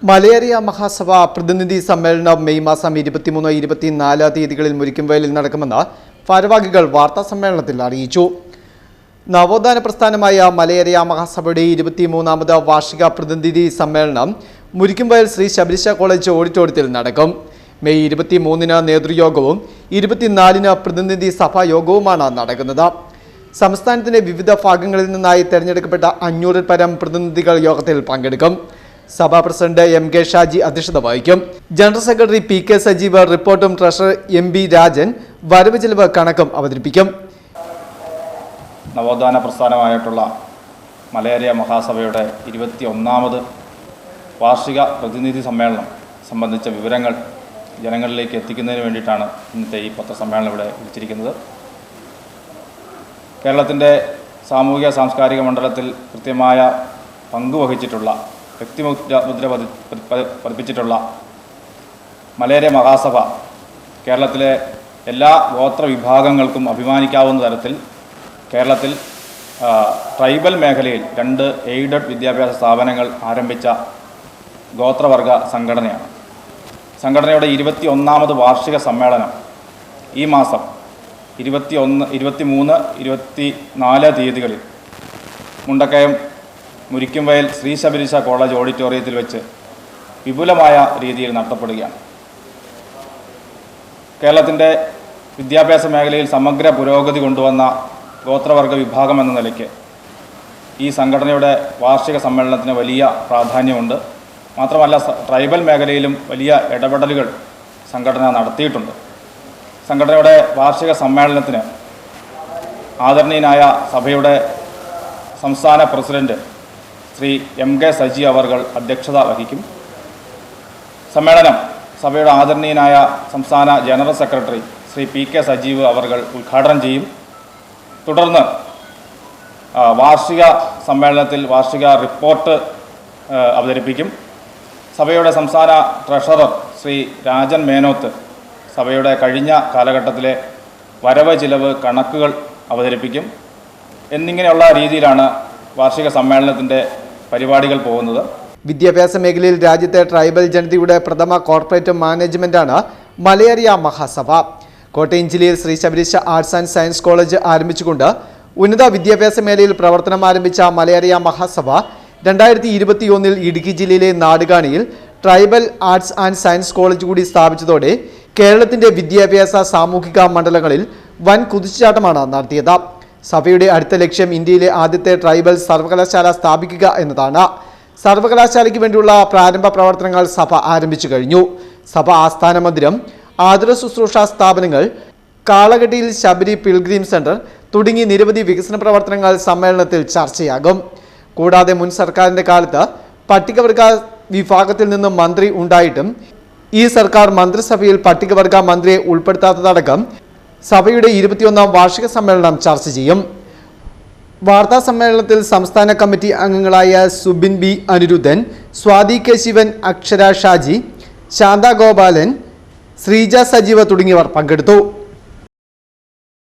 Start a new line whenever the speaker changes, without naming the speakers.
Malaria Mahasabha പ്രതിനിധി സമ്മേളനം May മാസം 23-24 തീയതികളിൽ മുരിക്കുംവയലിൽ നടക്കുമെന്ന് ഭാരവാഹികൾ വാർത്താസമ്മേളനത്തിൽ അറിയിച്ചു. നവോത്ഥാന പ്രസ്ഥാനമായ മലയേറിയ മഹാസഭയുടെ 23ാമത് വാർഷിക പ്രതിനിധി സമ്മേളനം മുരിക്കുംവയൽ ശ്രീ ശബരീശ കോളേജ് ഓഡിറ്റോറിയത്തിൽ നടക്കും. മെയ് 23-ന് നേതൃയോഗവും 24-ന് പ്രതിനിധി സഭാ യോഗവുമാണ് നടക്കുന്നത്. സംസ്ഥാനത്തിന്റെ വിവിധ ഭാഗങ്ങളിൽ നിന്നായി തെരഞ്ഞെടുക്കപ്പെട്ട 500-ൽ പരം പ്രതിനിധികൾ യോഗത്തിൽ പങ്കെടുക്കും. സഭാ പ്രസിഡന്റ് MK ഷാജി അധ്യക്ഷത വഹിക്കും. ജനറൽ സെക്രട്ടറി PK സജീവ് റിപ്പോർട്ടും ട്രഷറർ MB രാജൻ വരവ് ചെലവ് കണക്കും അവതരിപ്പിക്കും.
നവോത്ഥാന പ്രസ്ഥാനമായിട്ടുള്ള മലയേറിയ മഹാസഭയുടെ 21ാമത് വാർഷിക പ്രതിനിധി സമ്മേളനം സംബന്ധിച്ച വിവരങ്ങൾ ജനങ്ങളിലേക്ക് എത്തിക്കുന്നതിന് വേണ്ടിയിട്ടാണ് ഇന്നത്തെ ഈ പത്രസമ്മേളനം ഇവിടെ വിളിച്ചിരിക്കുന്നത്. കേരളത്തിൻ്റെ സാമൂഹിക സാംസ്കാരിക മണ്ഡലത്തിൽ കൃത്യമായ പങ്കുവഹിച്ചിട്ടുള്ള വ്യക്തിമുദ്ര പതിപ്പിച്ചിട്ടുള്ള മലയേറിയ മഹാസഭ കേരളത്തിലെ എല്ലാ ഗോത്ര വിഭാഗങ്ങൾക്കും അഭിമാനിക്കാവുന്ന തരത്തിൽ കേരളത്തിൽ ട്രൈബൽ മേഖലയിൽ 2 എയ്ഡഡ് വിദ്യാഭ്യാസ സ്ഥാപനങ്ങൾ ആരംഭിച്ച ഗോത്രവർഗ സംഘടനയാണ്. സംഘടനയുടെ 21ാമത് വാർഷിക സമ്മേളനം ഈ മാസം 21, 23, 24 തീയതികളിൽ മുണ്ടക്കയം മുരിക്കുംവയൽ ശ്രീ ശബരീശ കോളേജ് ഓഡിറ്റോറിയത്തിൽ വെച്ച് വിപുലമായ രീതിയിൽ നടത്തപ്പെടുകയാണ്. കേരളത്തിൻ്റെ വിദ്യാഭ്യാസ മേഖലയിൽ സമഗ്ര പുരോഗതി കൊണ്ടുവന്ന ഗോത്രവർഗ വിഭാഗം എന്ന നിലയ്ക്ക് ഈ സംഘടനയുടെ വാർഷിക സമ്മേളനത്തിന് വലിയ പ്രാധാന്യമുണ്ട്. മാത്രമല്ല, ട്രൈബൽ മേഖലയിലും വലിയ ഇടപെടലുകൾ സംഘടന നടത്തിയിട്ടുണ്ട്. സംഘടനയുടെ വാർഷിക സമ്മേളനത്തിന് ആദരണീയനായ സഭയുടെ സംസ്ഥാന പ്രസിഡന്റ് ശ്രീ MK സജി അവർകൾ അധ്യക്ഷത വഹിക്കും. സമ്മേളനം സഭയുടെ ആദരണീയനായ സംസ്ഥാന general secretary Shri PK Sajeev അവർകൾ ഉദ്ഘാടനം ചെയ്യും. തുടർന്ന് വാർഷിക സമ്മേളനത്തിൽ വാർഷിക റിപ്പോർട്ട് അവതരിപ്പിക്കും. സഭയുടെ സംസ്ഥാന ട്രഷറർ ശ്രീ രാജൻ മേനോത്ത് സഭയുടെ കഴിഞ്ഞ കാലഘട്ടത്തിലെ വരവ് ചിലവ് കണക്കുകൾ അവതരിപ്പിക്കും. എന്നിങ്ങനെയുള്ള രീതിയിലാണ് വാർഷിക സമ്മേളനത്തിൻ്റെ പരിപാടികൾ പോകുന്നത്.
വിദ്യാഭ്യാസ മേഖലയിൽ രാജ്യത്തെ ട്രൈബൽ ജനതയുടെ പ്രഥമ കോർപ്പറേറ്റ് മാനേജ്മെന്റാണ് മലയേറിയ മഹാസഭ. കോട്ടയം ജില്ലയിൽ Shri Sabarisa arts and science college ആരംഭിച്ചുകൊണ്ട് ഉന്നത വിദ്യാഭ്യാസ മേഖലയിൽ പ്രവർത്തനം ആരംഭിച്ച മലയേറിയ മഹാസഭ 2021-ൽ ഇടുക്കി ജില്ലയിലെ നാടുകാണിയിൽ tribal arts and science college കൂടി സ്ഥാപിച്ചതോടെ കേരളത്തിന്റെ വിദ്യാഭ്യാസ സാമൂഹിക മണ്ഡലങ്ങളിൽ വൻ കുതിച്ചുചാട്ടമാണ് നടത്തിയത്. സഭയുടെ അടുത്ത ലക്ഷ്യം ഇന്ത്യയിലെ ആദ്യത്തെ ട്രൈബൽ സർവകലാശാല സ്ഥാപിക്കുക എന്നതാണ്. സർവകലാശാലയ്ക്ക് വേണ്ടിയുള്ള പ്രാരംഭ പ്രവർത്തനങ്ങൾ സഭ ആരംഭിച്ചു കഴിഞ്ഞു. സഭ ആസ്ഥാന മന്ദിരം, ആതുര ശുശ്രൂഷ സ്ഥാപനങ്ങൾ, കാളകെട്ടിയിൽ ശബരി പിൽഗ്രീം സെന്റർ തുടങ്ങി നിരവധി വികസന പ്രവർത്തനങ്ങൾ സമ്മേളനത്തിൽ ചർച്ചയാകും. കൂടാതെ മുൻ സർക്കാരിന്റെ കാലത്ത് പട്ടികവർഗ വിഭാഗത്തിൽ നിന്നും മന്ത്രി ഉണ്ടായിട്ടും ഈ സർക്കാർ മന്ത്രിസഭയിൽ പട്ടികവർഗ മന്ത്രിയെ ഉൾപ്പെടുത്താത്തതടക്കം സഭയുടെ 21ാം വാർഷിക സമ്മേളനം ചർച്ച ചെയ്യും. വാർത്താ സമ്മേളനത്തിൽ സംസ്ഥാന കമ്മിറ്റി അംഗങ്ങളായ സുബിൻ B അനിരുദ്ധൻ, സ്വാതി K ശിവൻ, അക്ഷര ഷാജി, ശാന്ത ഗോപാലൻ, ശ്രീജ സജീവ തുടങ്ങിയവർ പങ്കെടുത്തു.